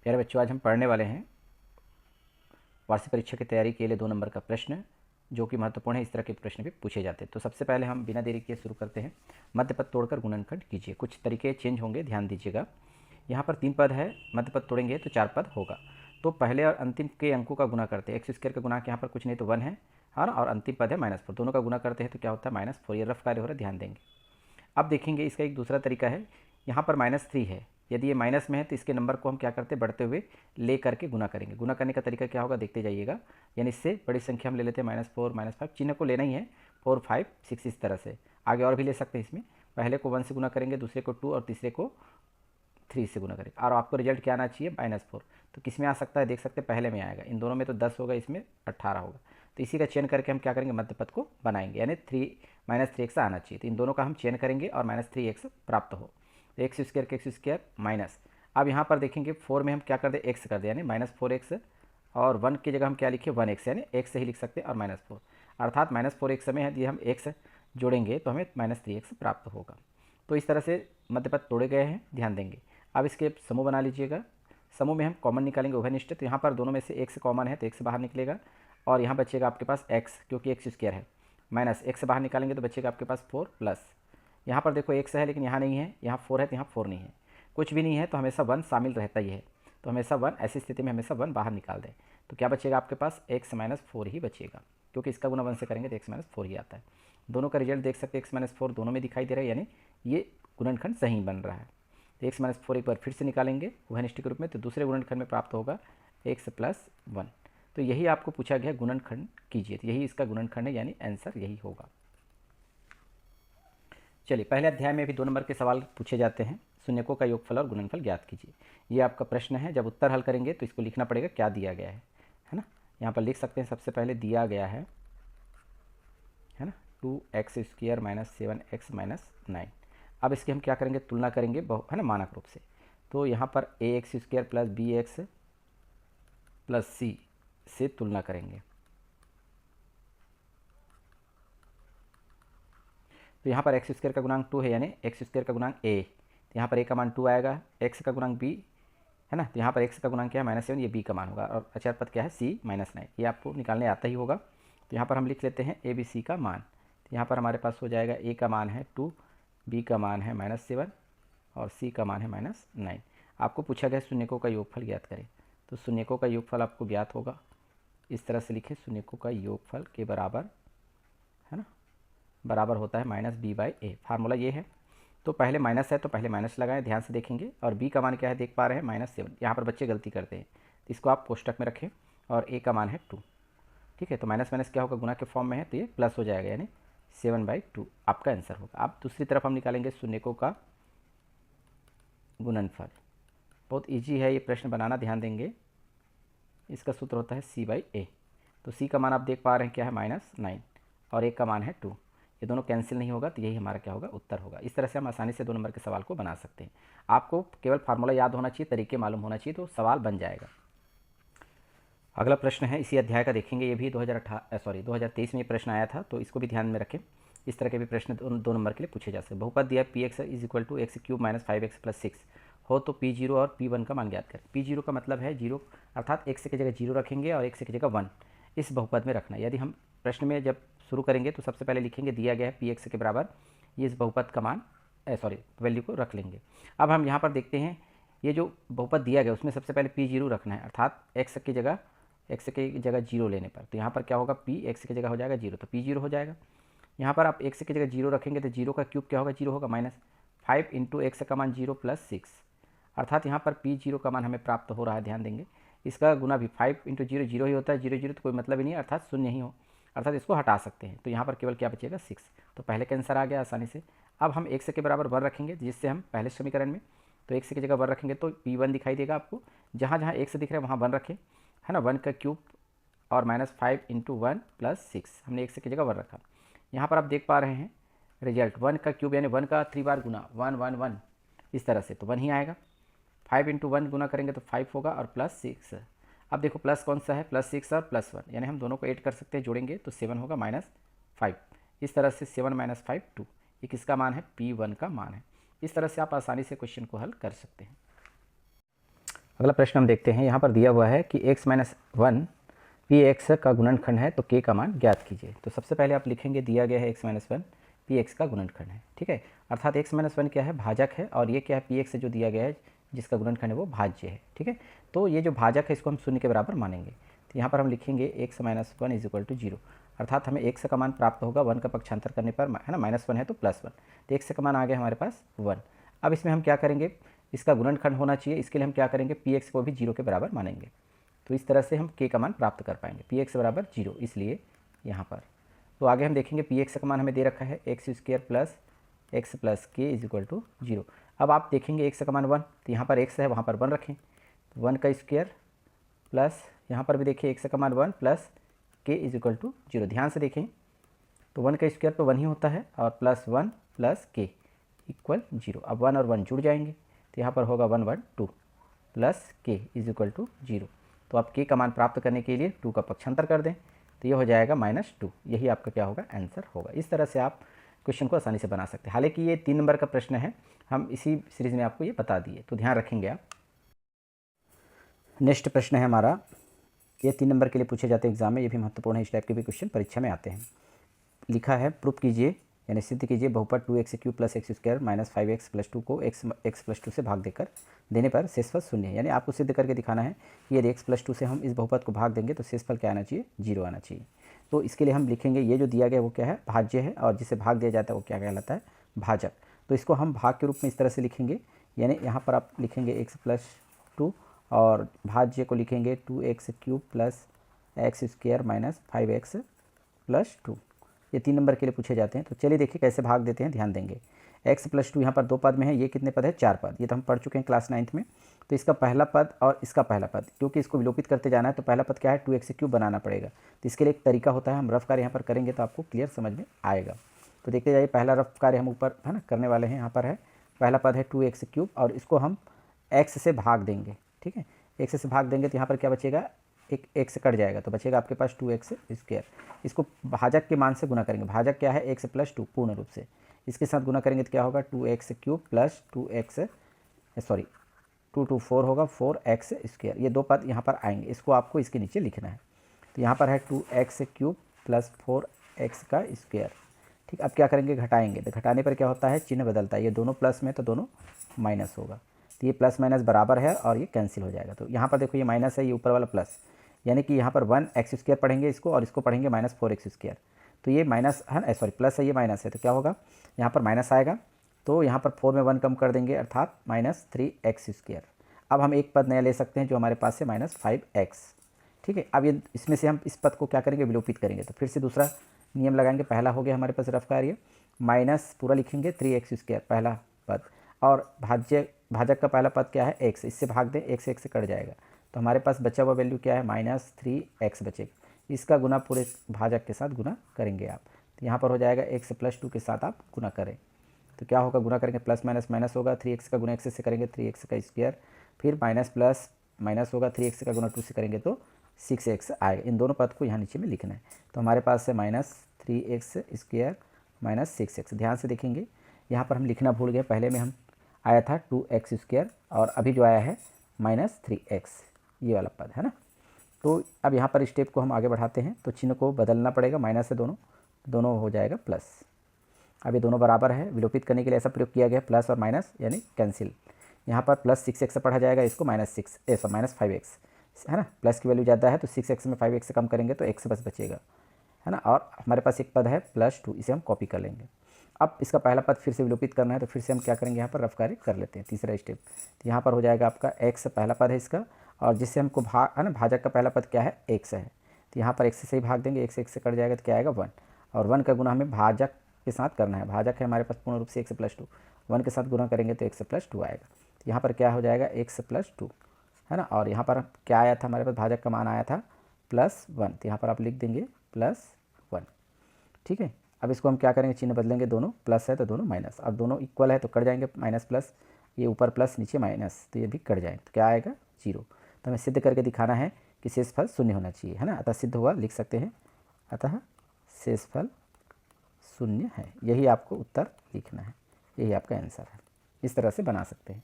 प्यारे बच्चों, आज हम पढ़ने वाले हैं वार्षिक परीक्षा की तैयारी के लिए 2 नंबर का प्रश्न, जो कि महत्वपूर्ण है। इस तरह के प्रश्न भी पूछे जाते हैं। तो सबसे पहले हम बिना देरी किए शुरू करते हैं। मध्य पद तोड़कर गुणनखंड कीजिए। कुछ तरीके चेंज होंगे, ध्यान दीजिएगा। यहाँ पर 3 पद है, मध्य पद तोड़ेंगे तो 4 पद होगा। तो पहले और अंतिम के अंकों का गुना करते हैं। एक्स स्क्वायर का गुणांक यहाँ पर कुछ नहीं तो 1 है, हाँ ना, और अंतिम पद है -4। दोनों का गुना करते हैं तो क्या होता है -4। ये रफ कार्य हो रहा है, ध्यान देंगे। अब देखेंगे इसका एक दूसरा तरीका है। यहाँ पर -3 है, यदि ये माइनस में है तो इसके नंबर को हम क्या करते हैं, बढ़ते हुए ले करके गुना करेंगे। गुना करने का तरीका क्या होगा, देखते जाइएगा। यानी इससे बड़ी संख्या हम ले लेते हैं -4 -5, चिन्ह को लेना ही है, 4 5 6, इस तरह से। आगे और भी ले सकते हैं। इसमें पहले को 1 से गुना करेंगे, दूसरे को 2 और तीसरे को 3 से गुना करेंगे। और आपको रिजल्ट क्या आना चाहिए, -4। तो किस में आ सकता है, देख सकते हैं पहले में आएगा। इन दोनों में तो 10 होगा, इसमें 18 होगा। तो इसी का चयन करके हम क्या करेंगे, मध्य पद को बनाएंगे। यानी -3x आना चाहिए। तो इन दोनों का हम चयन करेंगे और -3x प्राप्त हो। तो एक्स स्क्वायर के एक्स स्क्वायर माइनस। अब यहाँ पर देखेंगे 4 में हम क्या कर दे, एक्स कर दे, यानी -4x। और 1 की जगह हम क्या लिखे, 1x, यानी एक्स से ही लिख सकते हैं, और -4। अर्थात -4x में यदि हम x जोड़ेंगे तो हमें -3x प्राप्त होगा। तो इस तरह से मध्य पद तोड़े गए हैं, ध्यान देंगे। अब इसके समूह बना लीजिएगा। समूह में हम कॉमन निकालेंगे, उभयनिष्ठ। तो यहाँ पर दोनों में से x कॉमन है तो x बाहर निकलेगा, और यहाँ बचेगा आपके पास x, क्योंकि एक्स स्क्वायर है। माइनस x बाहर निकालेंगे तो बचेगा आपके पास 4 प्लस। यहाँ पर देखो x है लेकिन यहाँ नहीं है, यहाँ 4 है तो यहाँ 4 नहीं है। कुछ भी नहीं है तो हमेशा 1 शामिल रहता ही है। तो हमेशा 1, ऐसी स्थिति में हमेशा 1 बाहर निकाल दें। तो क्या बचेगा आपके पास, x -4 ही बचेगा, क्योंकि इसका गुना 1 से करेंगे तो x -4 ही आता है। दोनों का रिजल्ट देख सकते हैं, x -4 दोनों में दिखाई दे रहा है, यानी ये गुणनखंड सही बन रहा है। तो x -4 एक बार फिर से निकालेंगे उभयनिष्ठ के रूप में, तो दूसरे गुणनखंड में प्राप्त होगा x + 1। तो यही आपको पूछा गया, गुणनखंड कीजिए। तो यही इसका गुणनखंड है, यानी आंसर यही होगा। चलिए, पहले अध्याय में भी 2 नंबर के सवाल पूछे जाते हैं। शून्यकों का योगफल और गुणनफल ज्ञात कीजिए। ये आपका प्रश्न है। जब उत्तर हल करेंगे तो इसको लिखना पड़ेगा क्या दिया गया है ना। यहाँ पर लिख सकते हैं, सबसे पहले दिया गया है ना, 2x² - 7x - 9। अब इसकी हम क्या करेंगे, तुलना करेंगे, है ना, मानक रूप से। तो यहाँ पर ax² + bx + c से तुलना करेंगे। तो यहाँ पर x² का गुणांक 2 है, यानी x² का गुणांक a। तो यहाँ पर a का मान 2 आएगा। x का गुणांक b है ना, तो यहाँ पर x का गुणांक क्या है, -7, ये b का मान होगा। और अचर पद क्या है, c - 9। ये आपको निकालने आता ही होगा। तो यहाँ पर हम लिख लेते हैं a b c का मान। तो यहाँ पर हमारे पास हो जाएगा, a का मान है 2, b का मान है -7 और c का मान है -9। आपको पूछा गया शून्यकों का योगफल ज्ञात करें। तो शून्यकों का योगफल आपको ज्ञात होगा, इस तरह से लिखे, शून्यकों का योगफल के बराबर, है ना, बराबर होता है -b/a। फार्मूला ये है। तो पहले माइनस है तो पहले माइनस लगाएं, ध्यान से देखेंगे। और b का मान क्या है, देख पा रहे हैं, -7। यहाँ पर बच्चे गलती करते हैं, तो इसको आप कोष्टक में रखें। और a का मान है 2, ठीक है। तो माइनस माइनस क्या होगा, गुना के फॉर्म में है तो ये प्लस हो जाएगा, यानी 7/2 आपका आंसर होगा। अब दूसरी तरफ हम निकालेंगे शून्यकों का गुणनफल। बहुत ईजी है ये प्रश्न बनाना, ध्यान देंगे। इसका सूत्र होता है c/a। तो c का मान आप देख पा रहे हैं क्या है, -9, और a का मान है 2। ये दोनों कैंसिल नहीं होगा, तो यही हमारा क्या होगा, उत्तर होगा। इस तरह से हम आसानी से 2 नंबर के सवाल को बना सकते हैं। आपको केवल फार्मूला याद होना चाहिए, तरीके मालूम होना चाहिए, तो सवाल बन जाएगा। अगला प्रश्न है इसी अध्याय का, देखेंगे। ये भी 2023 में ये प्रश्न आया था, तो इसको भी ध्यान में रखें। इस तरह के भी प्रश्न 2 नंबर के लिए पूछे जा सकते हैं। बहुपद दिया px = x³ - 5x + 6 हो तो p0 और p1 का मान ज्ञात करें। p0 का मतलब है 0, अर्थात x की जगह 0 रखेंगे और x की जगह 1 इस बहुपद में रखना। यदि हम प्रश्न में जब शुरू करेंगे तो सबसे पहले लिखेंगे दिया गया है px के बराबर, ये इस बहुपद का मान वैल्यू को रख लेंगे। अब हम यहाँ पर देखते हैं, ये जो बहुपद दिया गया उसमें सबसे पहले p0 रखना है, अर्थात x की जगह 0 लेने पर। तो यहाँ पर क्या होगा, p x की जगह हो जाएगा 0, तो p0 हो जाएगा। यहाँ पर आप x की जगह 0 रखेंगे तो 0 का क्यूब क्या होगा, 0 होगा, -5 × x का मान 0 + 6, अर्थात यहाँ पर p0 का मान हमें प्राप्त हो रहा है। ध्यान देंगे, इसका गुना भी 5 × 0 0 ही होता है, 0 0 तो कोई मतलब ही नहीं है, अर्थात शून्य ही हो, अर्थात इसको हटा सकते हैं। तो यहाँ पर केवल क्या बचेगा, 6। तो पहले का आंसर आ गया आसानी से। अब हम x के बराबर 1 रखेंगे, जिससे हम पहले समीकरण में, तो x की जगह 1 रखेंगे तो p1 दिखाई देगा आपको। जहाँ जहाँ x दिख रहा है वहाँ 1 रखें, है ना। 1 का क्यूब और -5 × 1 + 6, हमने x की जगह 1 रखा। यहाँ पर आप देख पा रहे हैं रिजल्ट, 1 का क्यूब यानी 1 का 3 बार गुना, 1 1 1, इस तरह से, तो 1 ही आएगा। 5 × 1 गुना करेंगे तो 5 होगा, और +6। अब देखो प्लस कौन सा है, +6 और +1, यानी हम दोनों को ऐड कर सकते हैं, जोड़ेंगे तो 7 होगा, -5। इस तरह से 7 - 5 2, ये किसका मान है, p1 का मान है। इस तरह से आप आसानी से क्वेश्चन को हल कर सकते हैं। अगला प्रश्न हम देखते हैं। यहाँ पर दिया हुआ है कि x-1 पी एक्स का गुणनखंड है तो k का मान ज्ञात कीजिए। तो सबसे पहले आप लिखेंगे दिया गया है x-1 पी एक्स का गुणनखंड है, ठीक है। अर्थात x-1 क्या है, भाजक है, और ये क्या है, पी एक्स जो दिया गया है जिसका गुणनखंड है वो भाज्य है, ठीक है। तो ये जो भाजक है इसको हम शून्य के बराबर मानेंगे। तो यहाँ पर हम लिखेंगे x-1 इज इक्वल टू 0, अर्थात हमें x का मान प्राप्त होगा 1 का पक्षांतर करने पर, है ना, -1 है तो +1, तो x का मान आ गया हमारे पास 1। अब इसमें हम क्या करेंगे, इसका गुणनखंड होना चाहिए, इसके लिए हम क्या करेंगे, पी एक्स को भी 0 के बराबर मानेंगे। तो इस तरह से हम k का मान प्राप्त कर पाएंगे, पी एक्स बराबर 0, इसलिए यहाँ पर। तो आगे हम देखेंगे पी एक्स का मान हमें दे रखा है x² प्लस एक्स प्लस के इज इक्वल टू 0। अब आप देखेंगे x का मान 1, तो यहाँ पर x है वहाँ पर 1 रखें, 1 का स्क्वायर प्लस यहाँ पर भी देखिए x का मान 1 प्लस के इज इक्वल टू 0। ध्यान से देखें तो 1 का स्क्वायर तो 1 ही होता है, और +1 प्लस के इक्वल 0। अब 1 और 1 जुड़ जाएंगे, तो यहाँ पर होगा 1 1 2 प्लस के इज इक्वल टू 0। तो आप के का मान प्राप्त करने के लिए 2 का पक्षांतर कर दें, तो ये हो जाएगा -2। यही आपका क्या होगा, आंसर होगा। इस तरह से आप क्वेश्चन को आसानी से बना सकते हैं। हालांकि ये 3 नंबर का प्रश्न है, हम इसी सीरीज़ में आपको ये बता दिए, तो ध्यान रखेंगे आप। नेक्स्ट प्रश्न है हमारा, ये 3 नंबर के लिए पूछे जाते हैं एग्जाम में, ये भी महत्वपूर्ण है, इस टाइप के भी क्वेश्चन परीक्षा में आते हैं। लिखा है प्रूफ कीजिए यानी सिद्ध कीजिए बहुपद 2x³ plus x² minus 5x plus 2 को x प्लस 2 से भाग देने पर शेषफल शून्य है। यानी आपको सिद्ध करके दिखाना है कि यदि x प्लस 2 से हम इस बहुपद को भाग देंगे तो शेषफल क्या आना चाहिए, 0 आना चाहिए। तो इसके लिए हम लिखेंगे ये जो दिया गया वो क्या है, भाज्य है, और जिसे भाग दिया जाता है वो क्या कहलाता है, भाजक। तो इसको हम भाग के रूप में इस तरह से लिखेंगे, यानी यहाँ पर आप लिखेंगे x प्लस 2 और भाज्य को लिखेंगे 2x³ plus x² minus 5x plus 2। ये 3 नंबर के लिए पूछे जाते हैं। तो चलिए देखिए कैसे भाग देते हैं, ध्यान देंगे। x प्लस 2 यहाँ पर 2 पद में है, ये कितने पद है, 4 पद, ये तो हम पढ़ चुके हैं क्लास 9th में। तो इसका पहला पद और इसका पहला पद, क्योंकि इसको विलोपित करते जाना है तो पहला पद क्या है, 2x³ बनाना पड़ेगा। तो इसके लिए एक तरीका होता है, हम रफ कार्य यहाँ पर करेंगे तो आपको क्लियर समझ में आएगा। तो देखते जाइए, पहला रफ कार्य हम ऊपर है ना करने वाले हैं। यहाँ पर है पहला पद है 2x³ और इसको हम x से भाग देंगे, ठीक है। x से भाग देंगे तो यहाँ पर क्या बचेगा, एक x कट जाएगा तो बचेगा आपके पास 2x²। इसको भाजक के मान से गुना करेंगे, भाजक क्या है, x प्लस 2 पूर्ण रूप से, इसके साथ गुना करेंगे तो क्या होगा 2x³ प्लस 2 2 4 होगा 4x²। ये 2 पद यहाँ पर आएंगे, इसको आपको इसके नीचे लिखना है। तो यहाँ पर है 2x³ प्लस 4x²। ठीक, अब क्या करेंगे, घटाएंगे, तो घटाने पर क्या होता है, चिन्ह बदलता है, ये दोनों प्लस में तो दोनों माइनस होगा, तो ये प्लस माइनस बराबर है और ये कैंसिल हो जाएगा। तो यहाँ पर देखो ये माइनस है, ये ऊपर वाला प्लस, यानी कि यहाँ पर 1x² पढ़ेंगे इसको और इसको पढ़ेंगे -4x²। तो ये माइनस है ना, सॉरी प्लस है, ये माइनस है, तो क्या होगा, यहाँ पर माइनस आएगा, तो यहाँ पर 4 में 1 कम कर देंगे अर्थात -3x²। अब हम एक पद नया ले सकते हैं जो हमारे पास है -5x, ठीक है। अब ये इसमें से हम इस पद को क्या करेंगे, विलोपित करेंगे। तो फिर से दूसरा नियम लगाएंगे, पहला हो गया हमारे पास रफ कार्य, माइनस पूरा लिखेंगे 3x² पहला पद, और भाजक का पहला पद क्या है, x, इससे भाग दें, x से कट जाएगा, तो हमारे पास बचा हुआ वैल्यू क्या है, -3x बचेगा। इसका गुना पूरे भाजक के साथ गुना करेंगे आप, तो यहाँ पर हो जाएगा x प्लस 2 के साथ आप गुना करें, तो क्या होगा, गुना करेंगे प्लस माइनस माइनस होगा, 3x का गुना x से करेंगे 3x², फिर माइनस प्लस माइनस होगा, 3x का गुना 2 से करेंगे तो 6x आएगा। इन दोनों पद को यहाँ नीचे में लिखना है, तो हमारे पास है -3x² माइनस 6x। ध्यान से देखेंगे, यहाँ पर हम लिखना भूल गए, पहले में हम आया था 2x² और अभी जो आया है -3x, ये वाला पद है ना। तो अब यहाँ पर स्टेप को हम आगे बढ़ाते हैं, तो चिन्ह को बदलना पड़ेगा, माइनस से दोनों हो जाएगा प्लस। अब ये दोनों बराबर है, विलोपित करने के लिए ऐसा प्रयोग किया गया, प्लस और माइनस यानी कैंसिल। यहाँ पर +6x से पढ़ा जाएगा, इसको -5x है ना, प्लस की वैल्यू ज़्यादा है तो 6x में 5x से कम करेंगे तो x बस बचेगा, है ना। और हमारे पास एक पद है +2, इसे हम कॉपी कर लेंगे। अब इसका पहला पद फिर से विलोपित करना है, तो फिर से हम क्या करेंगे, यहाँ पर रफ कार्य कर लेते हैं, तीसरा स्टेप। तो यहाँ पर हो जाएगा आपका x पहला पद है इसका, और जिससे हमको है ना, भाजक का पहला पद क्या है, x है, तो यहाँ पर x से ही भाग देंगे, x से कट जाएगा तो क्या आएगा 1, और 1 का गुना हमें भाजक के साथ करना है, भाजक है हमारे पास पूर्ण रूप से x प्लस 2, 1 के साथ गुना करेंगे तो x प्लस 2 आएगा। तो यहाँ पर क्या हो जाएगा, x प्लस 2 है ना, और यहाँ पर क्या आया था, हमारे पास भाजक का मान आया था +1, तो यहाँ पर आप लिख देंगे +1, ठीक है। अब इसको हम क्या करेंगे, चिन्ह बदलेंगे, दोनों प्लस है तो दोनों माइनस, अब दोनों इक्वल है तो कट जाएंगे, माइनस प्लस, ये ऊपर प्लस नीचे माइनस, तो ये भी कट जाएंगे, तो क्या आएगा 0। तो हमें सिद्ध करके दिखाना है कि शेषफल शून्य होना चाहिए, है ना। अतः सिद्ध हुआ, लिख सकते हैं, अतः शेषफल शून्य है, यही आपको उत्तर लिखना है, यही आपका आंसर है। इस तरह से बना सकते हैं।